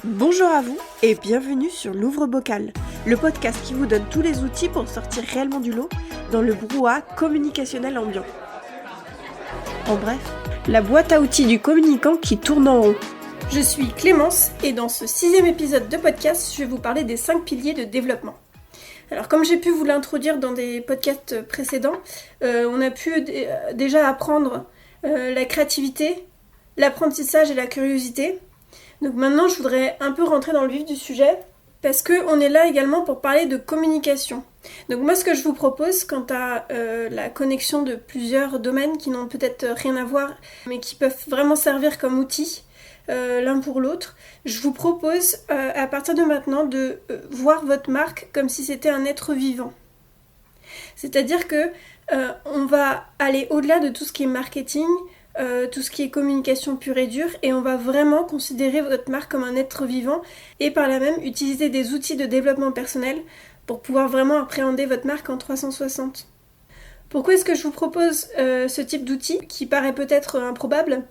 Bonjour à vous et bienvenue sur l'Ouvre-Bocal, le podcast qui vous donne tous les outils pour sortir réellement du lot dans le brouhaha communicationnel ambiant. En bref, la boîte à outils du communicant qui tourne en rond. Je suis Clémence et dans ce 6e épisode de podcast, je vais vous parler des 5 piliers de développement. Alors comme j'ai pu vous l'introduire dans des podcasts précédents, on a pu déjà apprendre la créativité, l'apprentissage et la curiosité. Donc maintenant je voudrais un peu rentrer dans le vif du sujet parce qu'on est là également pour parler de communication. Donc moi ce que je vous propose quant à la connexion de plusieurs domaines qui n'ont peut-être rien à voir mais qui peuvent vraiment servir comme outils l'un pour l'autre, je vous propose à partir de maintenant de voir votre marque comme si c'était un être vivant. C'est-à-dire que on va aller au-delà de tout ce qui est marketing, tout ce qui est communication pure et dure, et on va vraiment considérer votre marque comme un être vivant et par là même utiliser des outils de développement personnel pour pouvoir vraiment appréhender votre marque en 360. Pourquoi est-ce que je vous propose ce type d'outil qui paraît peut-être improbable ?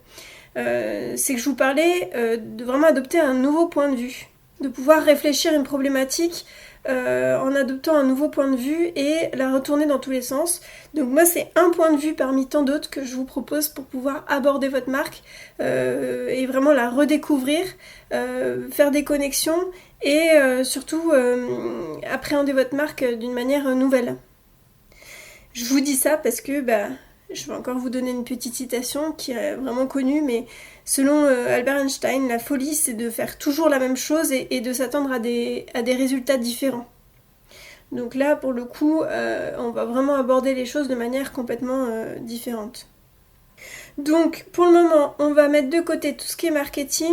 C'est que je vous parlais de vraiment adopter un nouveau point de vue, de pouvoir réfléchir une problématique en adoptant un nouveau point de vue et la retourner dans tous les sens. Donc moi c'est un point de vue parmi tant d'autres que je vous propose pour pouvoir aborder votre marque et vraiment la redécouvrir, faire des connexions et surtout appréhender votre marque d'une manière nouvelle. Je vous dis ça parce que je vais encore vous donner une petite citation qui est vraiment connue, mais selon Albert Einstein, la folie c'est de faire toujours la même chose et de s'attendre à des résultats différents. Donc là, pour le coup, on va vraiment aborder les choses de manière complètement différente. Donc pour le moment, on va mettre de côté tout ce qui est marketing,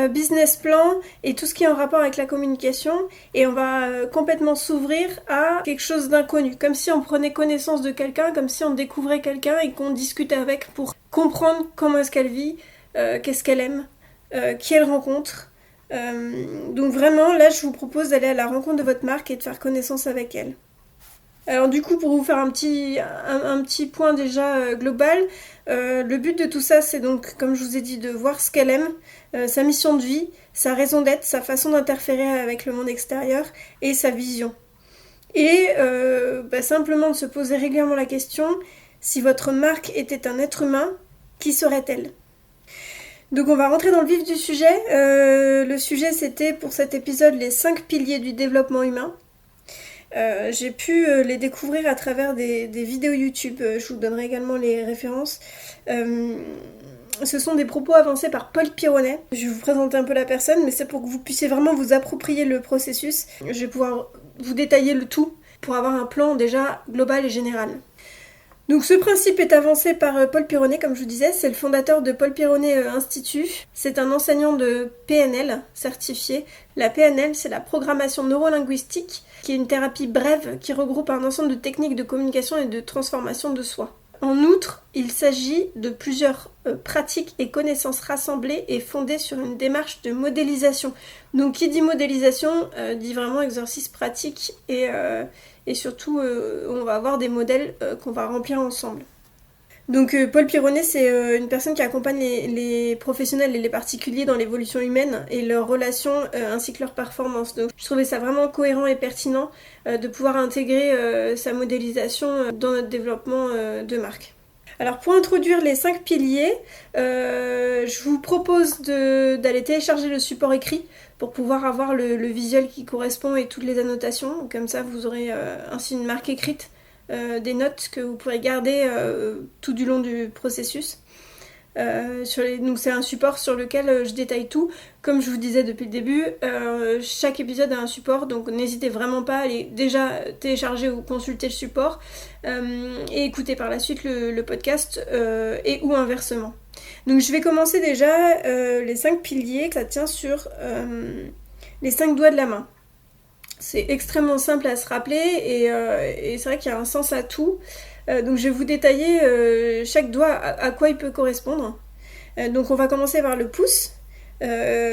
business plan et tout ce qui est en rapport avec la communication et on va complètement s'ouvrir à quelque chose d'inconnu, comme si on prenait connaissance de quelqu'un, comme si on découvrait quelqu'un et qu'on discutait avec pour comprendre comment est-ce qu'elle vit, qu'est-ce qu'elle aime, qui elle rencontre. Donc vraiment, là je vous propose d'aller à la rencontre de votre marque et de faire connaissance avec elle. Alors du coup, pour vous faire un petit point déjà global, le but de tout ça, c'est donc, comme je vous ai dit, de voir ce qu'elle aime, sa mission de vie, sa raison d'être, sa façon d'interférer avec le monde extérieur et sa vision. Et simplement de se poser régulièrement la question, si votre marque était un être humain, qui serait-elle ? Donc on va rentrer dans le vif du sujet. Le sujet, c'était pour cet épisode les 5 piliers du développement humain. J'ai pu les découvrir à travers des vidéos YouTube, je vous donnerai également les références. Ce sont des propos avancés par Paul Pironnet. Je vais vous présenter un peu la personne, mais c'est pour que vous puissiez vraiment vous approprier le processus. Je vais pouvoir vous détailler le tout pour avoir un plan déjà global et général. Donc ce principe est avancé par Paul Pironnet, comme je vous disais, c'est le fondateur de Paul Pironnet Institut. C'est un enseignant de PNL certifié. La PNL, c'est la programmation neurolinguistique, qui est une thérapie brève qui regroupe un ensemble de techniques de communication et de transformation de soi. En outre, il s'agit de plusieurs pratiques et connaissances rassemblées et fondées sur une démarche de modélisation. Donc qui dit modélisation dit vraiment exercice pratique et surtout on va avoir des modèles qu'on va remplir ensemble. Donc Paul Pironnet, c'est une personne qui accompagne les professionnels et les particuliers dans l'évolution humaine et leurs relations ainsi que leurs performances. Donc je trouvais ça vraiment cohérent et pertinent de pouvoir intégrer sa modélisation dans notre développement de marque. Alors pour introduire les 5 piliers, je vous propose d'aller télécharger le support écrit pour pouvoir avoir le visuel qui correspond et toutes les annotations. Comme ça vous aurez ainsi une marque écrite. Des notes que vous pourrez garder tout du long du processus. Donc c'est un support sur lequel je détaille tout. Comme je vous disais depuis le début, chaque épisode a un support, donc n'hésitez vraiment pas à aller déjà télécharger ou consulter le support et écouter par la suite le podcast et ou inversement. Donc je vais commencer déjà les 5 piliers, ça tient sur les 5 doigts de la main. C'est extrêmement simple à se rappeler et c'est vrai qu'il y a un sens à tout. Donc je vais vous détailler chaque doigt à quoi il peut correspondre. Donc on va commencer par le pouce.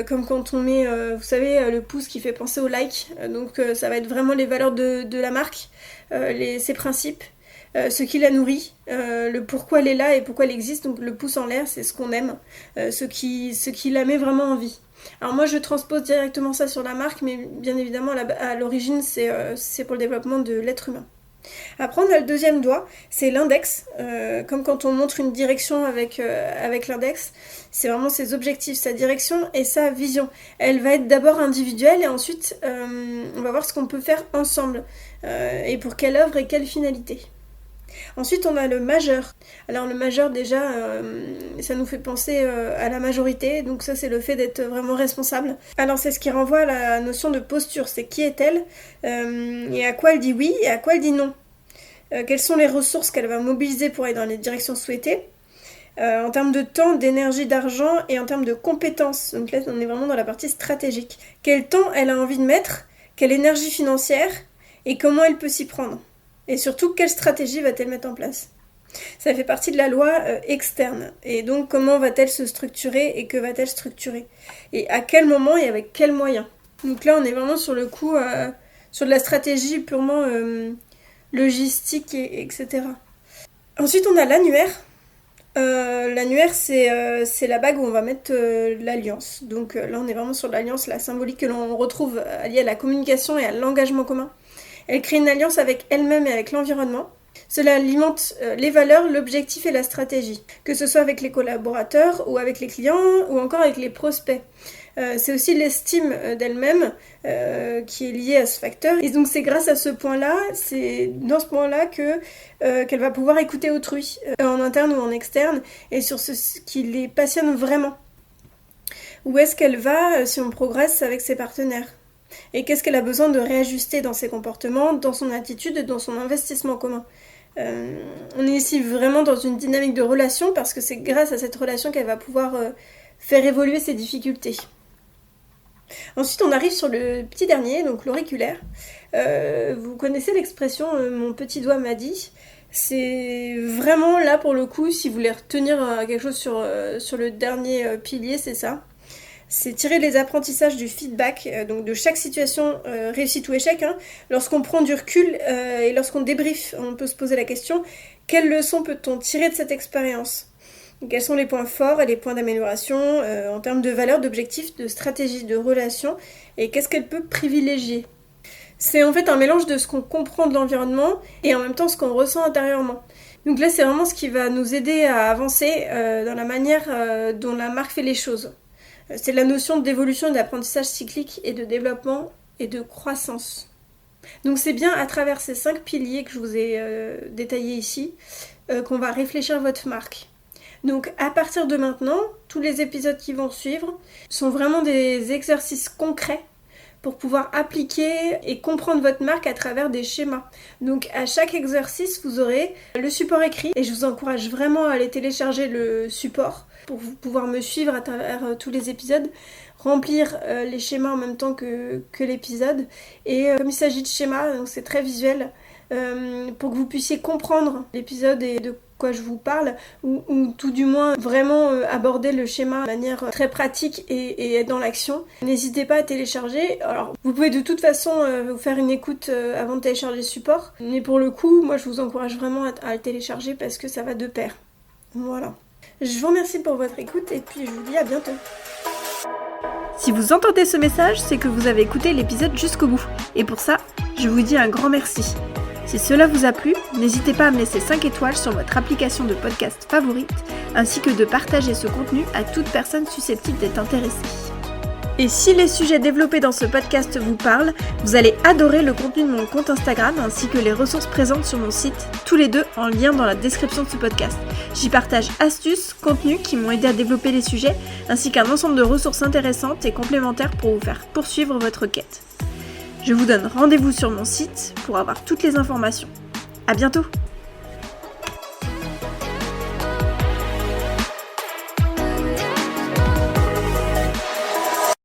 Comme quand on met, vous savez, le pouce qui fait penser au like. Donc ça va être vraiment les valeurs de la marque, ses principes, ce qui la nourrit, le pourquoi elle est là et pourquoi elle existe. Donc le pouce en l'air, c'est ce qu'on aime, ce qui la met vraiment en vie. Alors moi je transpose directement ça sur la marque, mais bien évidemment à l'origine c'est pour le développement de l'être humain. Après on a le deuxième doigt, c'est l'index, comme quand on montre une direction avec l'index, c'est vraiment ses objectifs, sa direction et sa vision. Elle va être d'abord individuelle et ensuite on va voir ce qu'on peut faire ensemble et pour quelle œuvre et quelle finalité. Ensuite on a le majeur. Alors le majeur déjà ça nous fait penser à la majorité, donc ça c'est le fait d'être vraiment responsable. Alors c'est ce qui renvoie à la notion de posture, c'est qui est-elle et à quoi elle dit oui et à quoi elle dit non. Quelles sont les ressources qu'elle va mobiliser pour aller dans les directions souhaitées en termes de temps, d'énergie, d'argent et en termes de compétences. Donc là on est vraiment dans la partie stratégique. Quel temps elle a envie de mettre, quelle énergie financière et comment elle peut s'y prendre. Et surtout, quelle stratégie va-t-elle mettre en place ? Ça fait partie de la loi externe. Et donc, comment va-t-elle se structurer et que va-t-elle structurer ? Et à quel moment et avec quels moyens ? Donc là, on est vraiment sur le coup, sur de la stratégie purement logistique, etc. Ensuite, on a l'annuaire. L'annuaire, c'est la bague où on va mettre l'alliance. Donc là, on est vraiment sur l'alliance, la symbolique que l'on retrouve liée à la communication et à l'engagement commun. Elle crée une alliance avec elle-même et avec l'environnement. Cela alimente les valeurs, l'objectif et la stratégie, que ce soit avec les collaborateurs ou avec les clients ou encore avec les prospects. C'est aussi l'estime d'elle-même qui est liée à ce facteur. Et donc c'est grâce à ce point-là, c'est dans ce point-là qu'elle va pouvoir écouter autrui, en interne ou en externe, et sur ce qui les passionne vraiment. Où est-ce qu'elle va si on progresse avec ses partenaires ? Et qu'est-ce qu'elle a besoin de réajuster dans ses comportements, dans son attitude et dans son investissement commun. On est ici vraiment dans une dynamique de relation parce que c'est grâce à cette relation qu'elle va pouvoir faire évoluer ses difficultés. Ensuite, on arrive sur le petit dernier, donc l'auriculaire. Vous connaissez l'expression « mon petit doigt m'a dit ». C'est vraiment là pour le coup, si vous voulez retenir quelque chose sur le dernier pilier, c'est ça. C'est tirer les apprentissages du feedback, donc de chaque situation, réussite ou échec. Lorsqu'on prend du recul et lorsqu'on débriefe, on peut se poser la question, quelles leçons peut-on tirer de cette expérience ? Quels sont les points forts et les points d'amélioration en termes de valeurs, d'objectifs, de stratégies, de relations, et qu'est-ce qu'elle peut privilégier ? C'est en fait un mélange de ce qu'on comprend de l'environnement et en même temps ce qu'on ressent intérieurement. Donc là, c'est vraiment ce qui va nous aider à avancer dans la manière dont la marque fait les choses. C'est la notion d'évolution et d'apprentissage cyclique et de développement et de croissance. Donc c'est bien à travers ces 5 piliers que je vous ai détaillés ici qu'on va réfléchir votre marque. Donc à partir de maintenant, tous les épisodes qui vont suivre sont vraiment des exercices concrets pour pouvoir appliquer et comprendre votre marque à travers des schémas. Donc à chaque exercice, vous aurez le support écrit et je vous encourage vraiment à aller télécharger le support pour pouvoir me suivre à travers tous les épisodes, remplir les schémas en même temps que l'épisode. Et comme il s'agit de schémas, donc c'est très visuel, pour que vous puissiez comprendre l'épisode et de quoi je vous parle, ou tout du moins vraiment aborder le schéma de manière très pratique et être dans l'action. N'hésitez pas à télécharger. Alors vous pouvez de toute façon vous faire une écoute avant de télécharger le support, mais pour le coup, moi je vous encourage vraiment à le télécharger parce que ça va de pair. Voilà. Je vous remercie pour votre écoute et puis je vous dis à bientôt. Si vous entendez ce message, c'est que vous avez écouté l'épisode jusqu'au bout. Et pour ça, je vous dis un grand merci. Si cela vous a plu, n'hésitez pas à me laisser 5 étoiles sur votre application de podcast favorite, ainsi que de partager ce contenu à toute personne susceptible d'être intéressée. Et si les sujets développés dans ce podcast vous parlent, vous allez adorer le contenu de mon compte Instagram ainsi que les ressources présentes sur mon site, tous les deux en lien dans la description de ce podcast. J'y partage astuces, contenus qui m'ont aidé à développer les sujets, ainsi qu'un ensemble de ressources intéressantes et complémentaires pour vous faire poursuivre votre quête. Je vous donne rendez-vous sur mon site pour avoir toutes les informations. À bientôt!